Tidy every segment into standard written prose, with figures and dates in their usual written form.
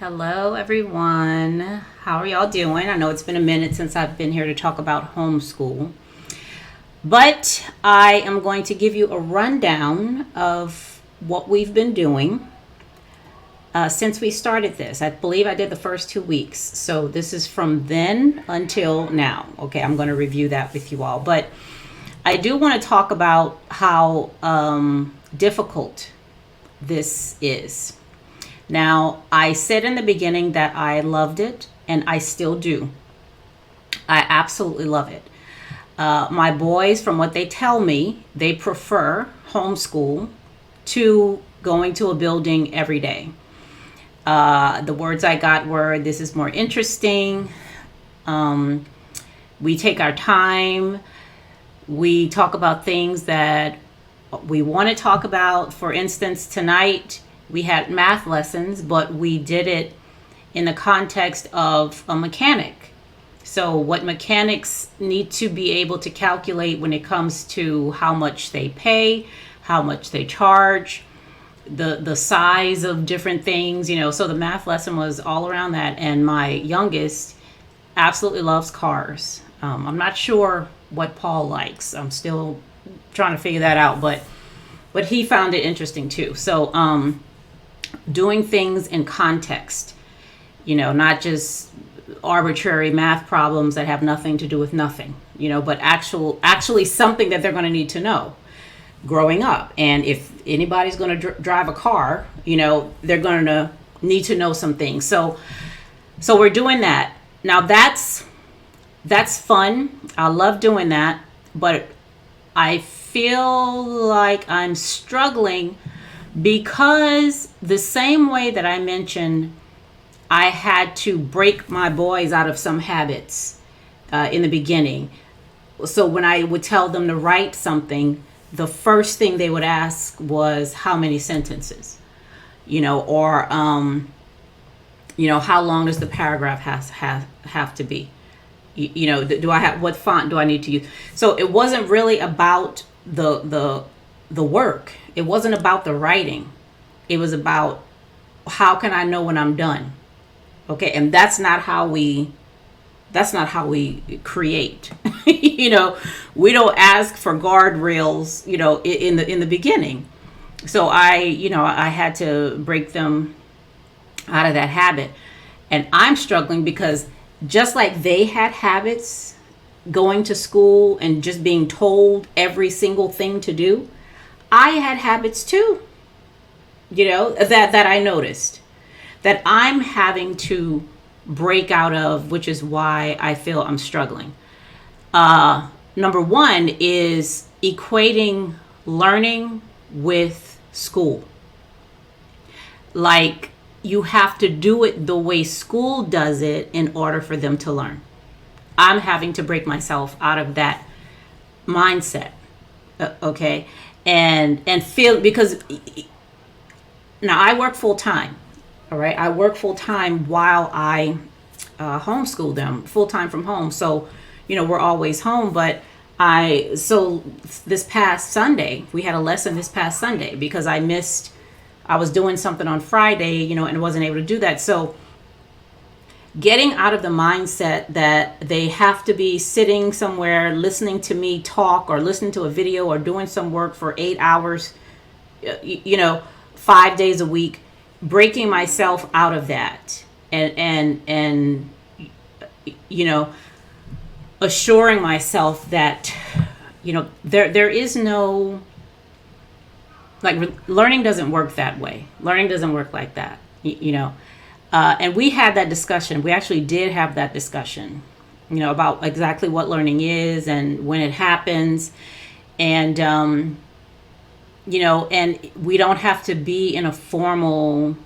Hello, everyone. How are y'all doing? I know it's been a minute since I've been here to talk about homeschool, but I am going to give you a rundown of what we've been doing since we started this. I believe I did the first 2 weeks. So this is from then until now. Okay, I'm going to review that with you all. But I do want to talk about how difficult this is. Now, I said in the beginning that I loved it, and I still do. I absolutely love it. My boys, from what they tell me, they prefer homeschool to going to a building every day. The words I got were, this is more interesting. We take our time. We talk about things that we want to talk about. For instance, tonight we had math lessons, but we did it in the context of a mechanic. So what mechanics need to be able to calculate when it comes to how much they pay, how much they charge, the size of different things, so the math lesson was all around that. And my youngest absolutely loves cars. I'm not sure what Paul likes. I'm still trying to figure that out, but he found it interesting too. So doing things in context, not just arbitrary math problems that have nothing to do with nothing, but actually something that they're going to need to know growing up. And if anybody's going to drive a car, they're going to need to know some things. So we're doing that. Now that's fun. I love doing that, but I feel like I'm struggling because the same way that I mentioned, I had to break my boys out of some habits in the beginning. So when I would tell them to write something, the first thing they would ask was how many sentences, or how long does the paragraph have to be? Do I have, what font do I need to use? So it wasn't really about the work. It wasn't about the writing. It was about how can I know when I'm done? Okay, and that's not how we create. We don't ask for guardrails, in the beginning. So I had to break them out of that habit. And I'm struggling because just like they had habits going to school and just being told every single thing to do, I had habits too, that I noticed that I'm having to break out of, which is why I feel I'm struggling. Number one is equating learning with school. Like you have to do it the way school does it in order for them to learn. I'm having to break myself out of that mindset. Okay. And feel, because now I work full time. All right. I work full time while I homeschool them full time from home. So, we're always home. But so this past Sunday, we had a lesson this past Sunday because I was doing something on Friday, and wasn't able to do that. So getting out of the mindset that they have to be sitting somewhere listening to me talk or listening to a video or doing some work for 8 hours, 5 days a week, breaking myself out of that and assuring myself that, there is no, like, learning doesn't work that way. Learning doesn't work like that, and we had that discussion. We actually did have that discussion, about exactly what learning is and when it happens. And, and we don't have to be in a formal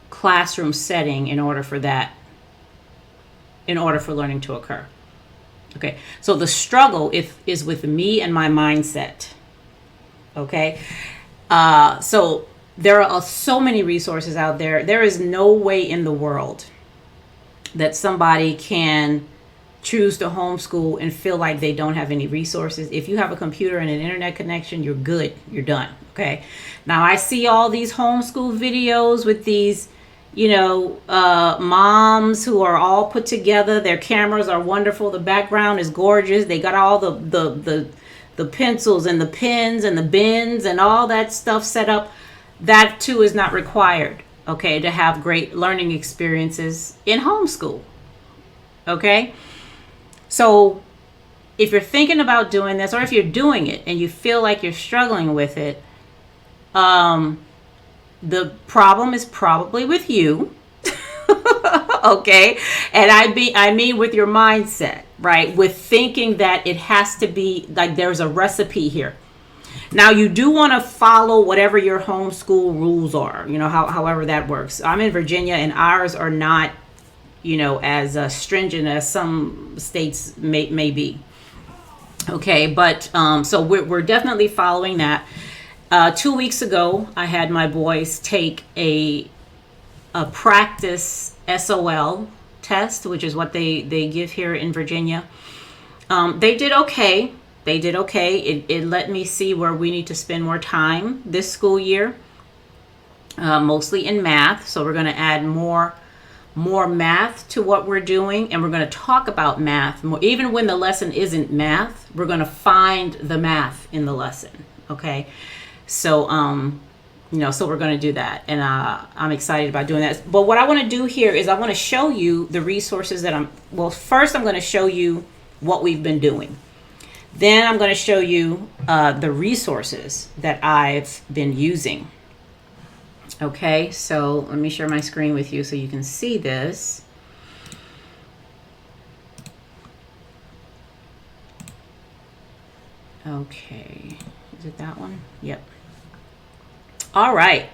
classroom setting in order for learning to occur. Okay. So the struggle is with me and my mindset. Okay. So there are so many resources out there. There is no way in the world that somebody can choose to homeschool and feel like they don't have any resources. If you have a computer and an internet connection, you're good. You're done. Okay. Now I see all these homeschool videos with these, moms who are all put together. Their cameras are wonderful. The background is gorgeous. They got all the pencils and the pens and the bins and all that stuff set up. That too is not required, okay, to have great learning experiences in homeschool. Okay? So if you're thinking about doing this, or if you're doing it and you feel like you're struggling with it, the problem is probably with you. Okay? And I mean with your mindset, right? With thinking that it has to be like there's a recipe here. Now, you do want to follow whatever your homeschool rules are, however that works. I'm in Virginia, and ours are not, as stringent as some states may be. Okay, but so we're definitely following that. 2 weeks ago, I had my boys take a practice SOL test, which is what they give here in Virginia. They did okay. It let me see where we need to spend more time this school year, mostly in math. So we're going to add more math to what we're doing, and we're going to talk about math more. Even when the lesson isn't math, we're going to find the math in the lesson. Okay, so so we're going to do that, and I'm excited about doing that. But what I want to do here is I want to show you the resources that first I'm going to show you what we've been doing. Then I'm going to show you the resources that I've been using. Okay, so let me share my screen with you so you can see this. Okay, is it that one? Yep. All right.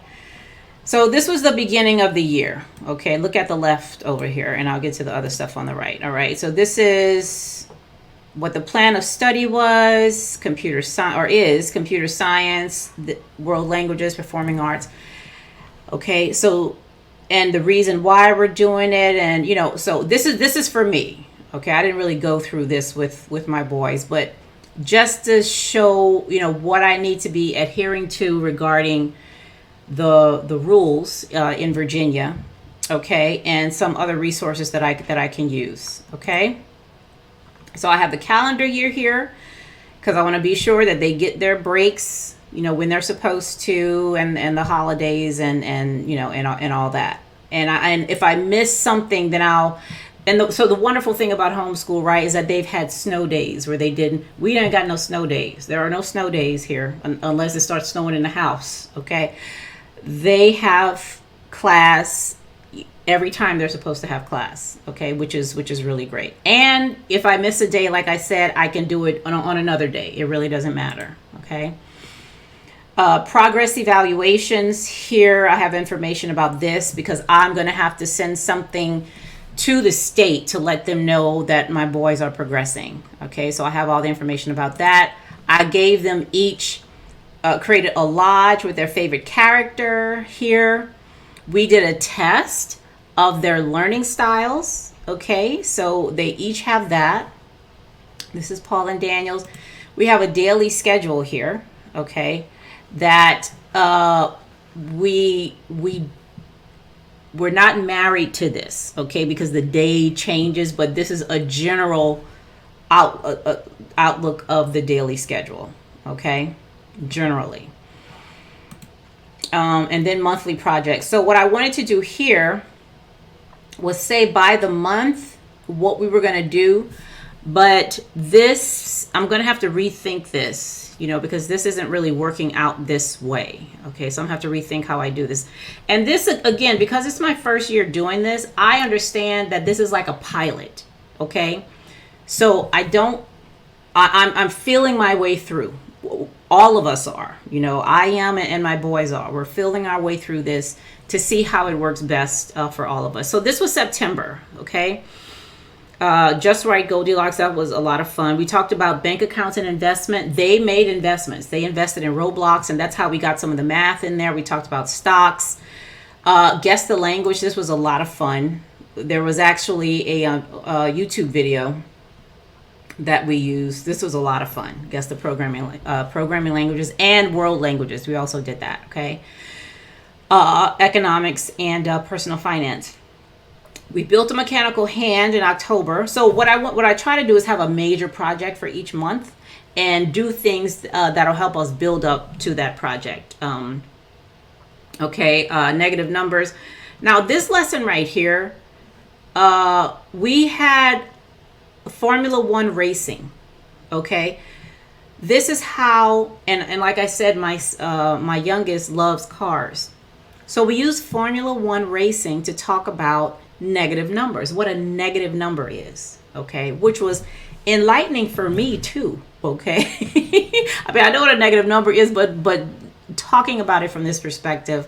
So this was the beginning of the year. Okay, look at the left over here, and I'll get to the other stuff on the right. All right, so this is what the plan of study was, computer science, world languages, performing arts. Okay, so, and the reason why we're doing it, and so this is for me. Okay, I didn't really go through this with my boys, but just to show what I need to be adhering to regarding the rules in Virginia. Okay, and some other resources that I can use. Okay. So I have the calendar year here because I want to be sure that they get their breaks, when they're supposed to, and the holidays and all that. And if I miss something, then so the wonderful thing about homeschool, right, is that they've had snow days where we didn't got no snow days. There are no snow days here unless it starts snowing in the house. Okay. They have class every time they're supposed to have class, okay, which is really great. And if I miss a day, like I said, I can do it on another day. It really doesn't matter, okay. Progress evaluations, here I have information about this because I'm going to have to send something to the state to let them know that my boys are progressing, okay. So I have all the information about that. I gave them each, created a lodge with their favorite character here. We did a test of their learning styles. Okay, so they each have that. This is Paul and Daniel's. We have a daily schedule here. Okay, that we're not married to this. Okay, because the day changes, but this is a general outlook of the daily schedule. Okay, generally. And then monthly projects. So what I wanted to do here was say by the month what we were going to do, but this I'm going to have to rethink this, because this isn't really working out this way. Okay, so I'm going to have to rethink how I do this. And this, again, because it's my first year doing this, I understand that this is like a pilot. Okay, so I'm feeling my way through. All of us are, I am, and my boys are. We're feeling our way through this to see how it works best for all of us. So this was September, okay? Just Right, Goldilocks, that was a lot of fun. We talked about bank accounts and investment. They made investments. They invested in Roblox, and that's how we got some of the math in there. We talked about stocks. Guess the language. This was a lot of fun. There was actually a YouTube video that we used. This was a lot of fun. Guess the programming languages and world languages. We also did that. Okay. economics and personal finance. We built a mechanical hand in October. So what I try to do is have a major project for each month and do things that'll help us build up to that project. Negative numbers. Now this lesson right here, we had Formula One racing. Okay, this is how, and like I said, my youngest loves cars. So we use Formula One racing to talk about negative numbers, what a negative number is, okay, which was enlightening for me too, okay. I mean, I know what a negative number is, but talking about it from this perspective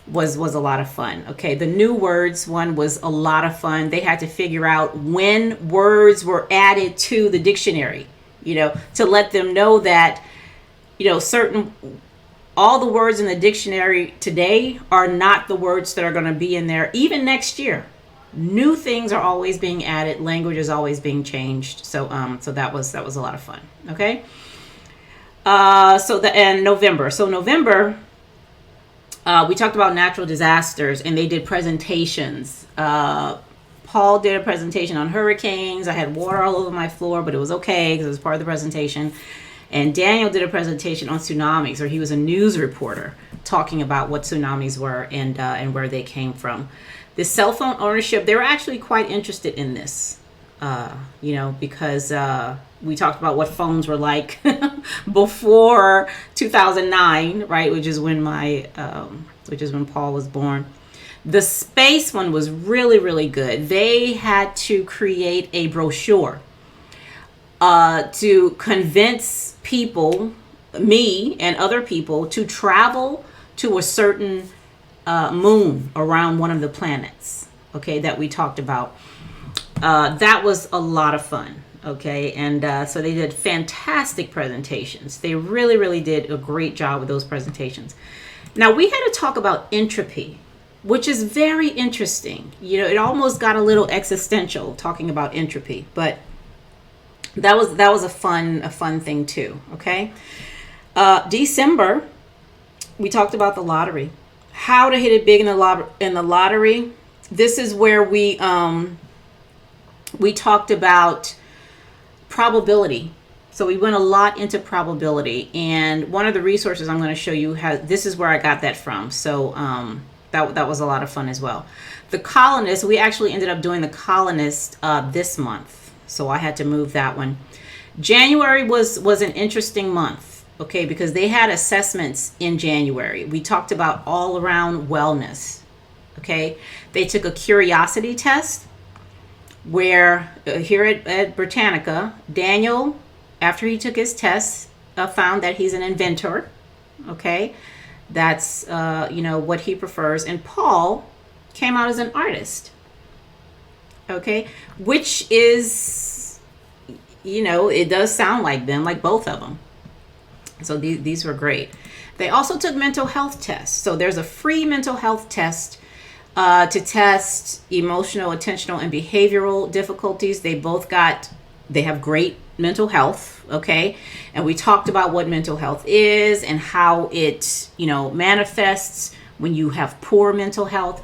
was a lot of fun. Okay, the new words one was a lot of fun. They had to figure out when words were added to the dictionary, to let them know that, all the words in the dictionary today are not the words that are going to be in there even next year. New things are always being added. Language is always being changed. So that was a lot of fun. Okay. November. So November, we talked about natural disasters, and they did presentations. Paul did a presentation on hurricanes. I had water all over my floor, but it was okay because it was part of the presentation. And Daniel did a presentation on tsunamis, or he was a news reporter talking about what tsunamis were and where they came from. The cell phone ownership, they were actually quite interested in this, because we talked about what phones were like before 2009, right? Which is when Paul was born. The space one was really, really good. They had to create a brochure to convince people, me and other people, to travel to a certain moon around one of the planets, okay, that we talked about. That was a lot of fun, okay, and so they did fantastic presentations. They really, really did a great job with those presentations. Now, we had to talk about entropy, which is very interesting. It almost got a little existential talking about entropy, but that was a fun thing too. Okay. December, we talked about the lottery, how to hit it big in the lottery. This is where we talked about probability. So we went a lot into probability, and one of the resources I'm going to show you this is where I got that from. So that was a lot of fun as well. The colonists, we actually ended up doing the colonists this month. So I had to move that one. January was an interesting month, okay, because they had assessments in January. We talked about all around wellness, okay. They took a curiosity test where here at Britannica, Daniel, after he took his test, found that he's an inventor, okay. That's, what he prefers. And Paul came out as an artist. Okay, which is, it does sound like them, like both of them. So these were great. They also took mental health tests. So there's a free mental health test to test emotional, attentional, and behavioral difficulties. They have great mental health, okay? And we talked about what mental health is and how it, manifests when you have poor mental health.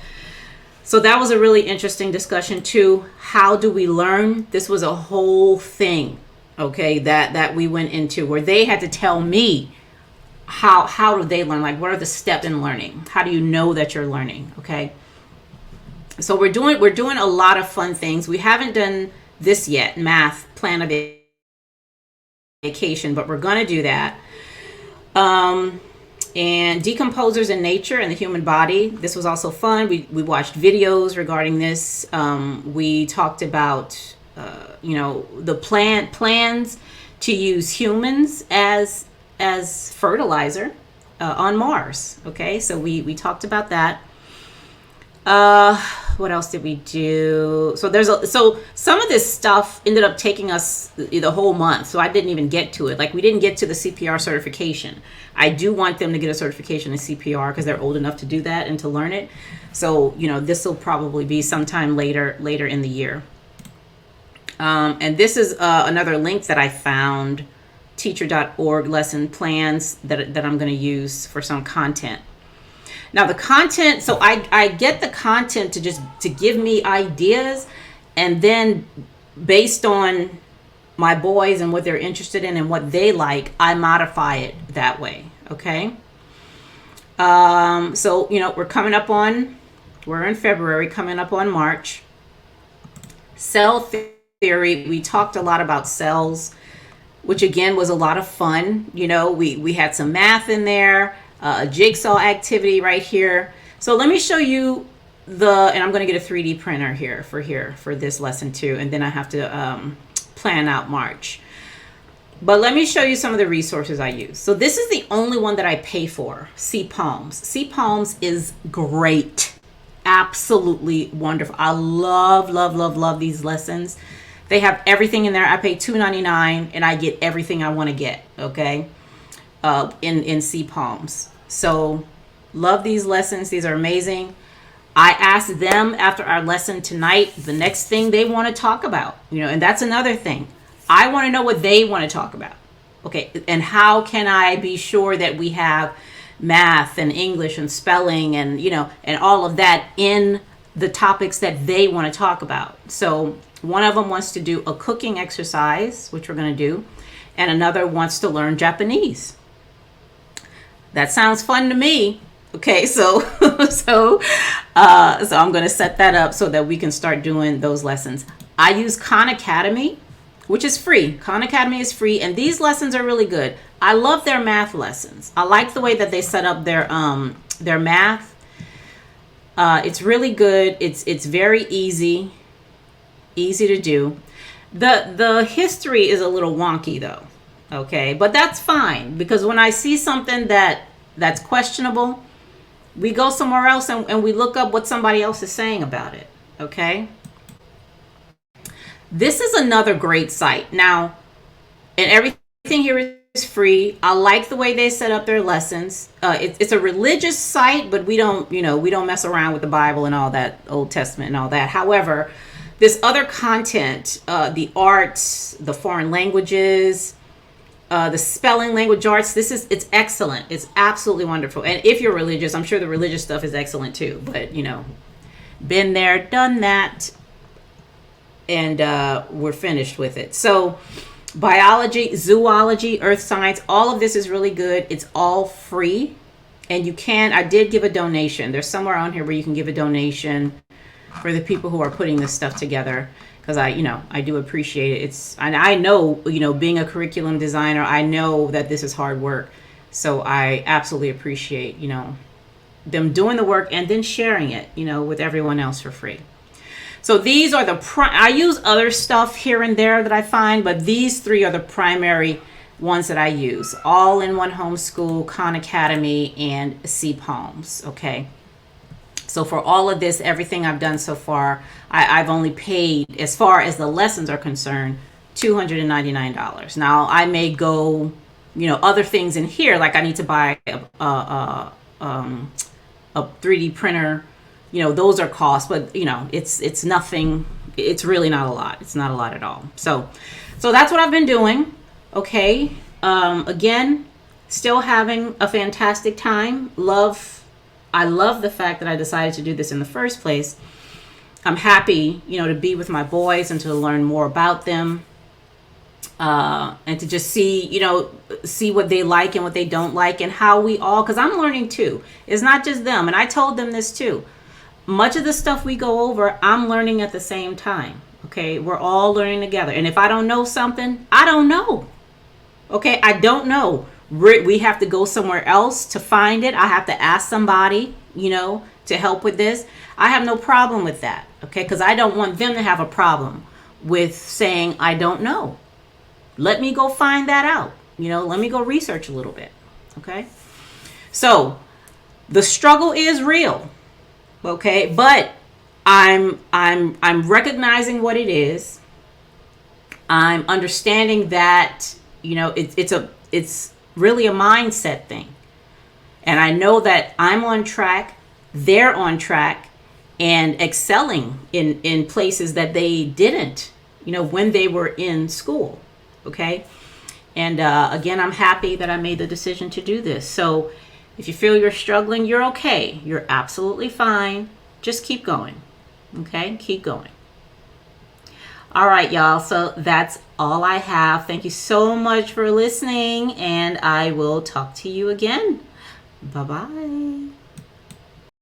So that was a really interesting discussion too. How do we learn? This was a whole thing, okay, that we went into, where they had to tell me how do they learn? Like, what are the steps in learning? How do you know that you're learning? Okay. So we're doing a lot of fun things. We haven't done this yet, math, plan of vacation, but we're going to do that. And decomposers in nature and the human body. This was also fun. We watched videos regarding this. We talked about, the plans to use humans as fertilizer on Mars. Okay, so we talked about that. What else did we do? So some of this stuff ended up taking us the whole month. So I didn't even get to it. Like, we didn't get to the CPR certification. I do want them to get a certification in CPR because they're old enough to do that and to learn it. So, this will probably be sometime later in the year. And this is another link that I found, teacher.org lesson plans that I'm going to use for some content. Now the content, so I get the content to give me ideas, and then based on my boys and what they're interested in and what they like, I modify it that way. Okay. So, we're in February, coming up on March. Cell theory, we talked a lot about cells, which again was a lot of fun. We had some math in there, a jigsaw activity right here. So let me show you and I'm going to get a 3D printer here for this lesson too. And then I have to plan out March. But let me show you some of the resources I use. So this is the only one that I pay for, CPalms. CPalms is great. Absolutely wonderful. I love these lessons. They have everything in there. I pay $2.99 and I get everything I want to get, okay, in CPalms. So love these lessons. These are amazing. I asked them after our lesson tonight the next thing they want to talk about, and that's another thing. I want to know what they want to talk about. Okay. And how can I be sure that we have math and English and spelling and, and all of that in the topics that they want to talk about. So one of them wants to do a cooking exercise, which we're going to do. And another wants to learn Japanese. That sounds fun to me. Okay. So I'm going to set that up so that we can start doing those lessons. I use Khan Academy, which is free. Khan Academy is free, and these lessons are really good. I love their math lessons. I like the way that they set up their math. It's really good. It's very easy to do. The history is a little wonky though. Okay, but that's fine, because when I see something that's questionable, we go somewhere else and we look up what somebody else is saying about it. Okay. This is another great site. Now, and everything here is free. I like the way they set up their lessons. It's a religious site, but we don't mess around with the Bible and all that, Old Testament and all that. However, this other content, the arts, the foreign languages, the spelling language arts, it's excellent. It's absolutely wonderful. And if you're religious, I'm sure the religious stuff is excellent too. But, been there, done that. And we're finished with it. So biology, zoology, earth science, all of this is really good. It's all free. And I did give a donation. There's somewhere on here where you can give a donation for the people who are putting this stuff together. Because I do appreciate it. And I know, being a curriculum designer, I know that this is hard work. So I absolutely appreciate, them doing the work and then sharing it, with everyone else for free. So these are I use other stuff here and there that I find, but these three are the primary ones that I use. All-in-one homeschool, Khan Academy, and CPalms. Okay. So for all of this, everything I've done so far, I've only paid, as far as the lessons are concerned, $299. Now I may go, other things in here, like I need to buy a 3D printer. Those are costs, but it's nothing. It's really not a lot. It's not a lot at all. So that's what I've been doing. Okay. Again, still having a fantastic time. I love the fact that I decided to do this in the first place. I'm happy, to be with my boys and to learn more about them. And to just see what they like and what they don't like, and how we all, because I'm learning too. It's not just them. And I told them this too. Much of the stuff we go over, I'm learning at the same time. Okay. We're all learning together. And if I don't know something, I don't know. Okay. I don't know. We have to go somewhere else to find it. I have to ask somebody, to help with this. I have no problem with that. Okay. Because I don't want them to have a problem with saying, I don't know. Let me go find that out. Let me go research a little bit. Okay. So the struggle is real. Okay. But I'm recognizing what it is. I'm understanding that, it's really a mindset thing. And I know that I'm on track, they're on track, and excelling in places that they didn't, when they were in school. Okay. And again, I'm happy that I made the decision to do this. So If you feel you're struggling, you're okay. You're absolutely fine. Just keep going. Okay? Keep going. All right, y'all. So that's all I have. Thank you so much for listening, and I will talk to you again. Bye-bye.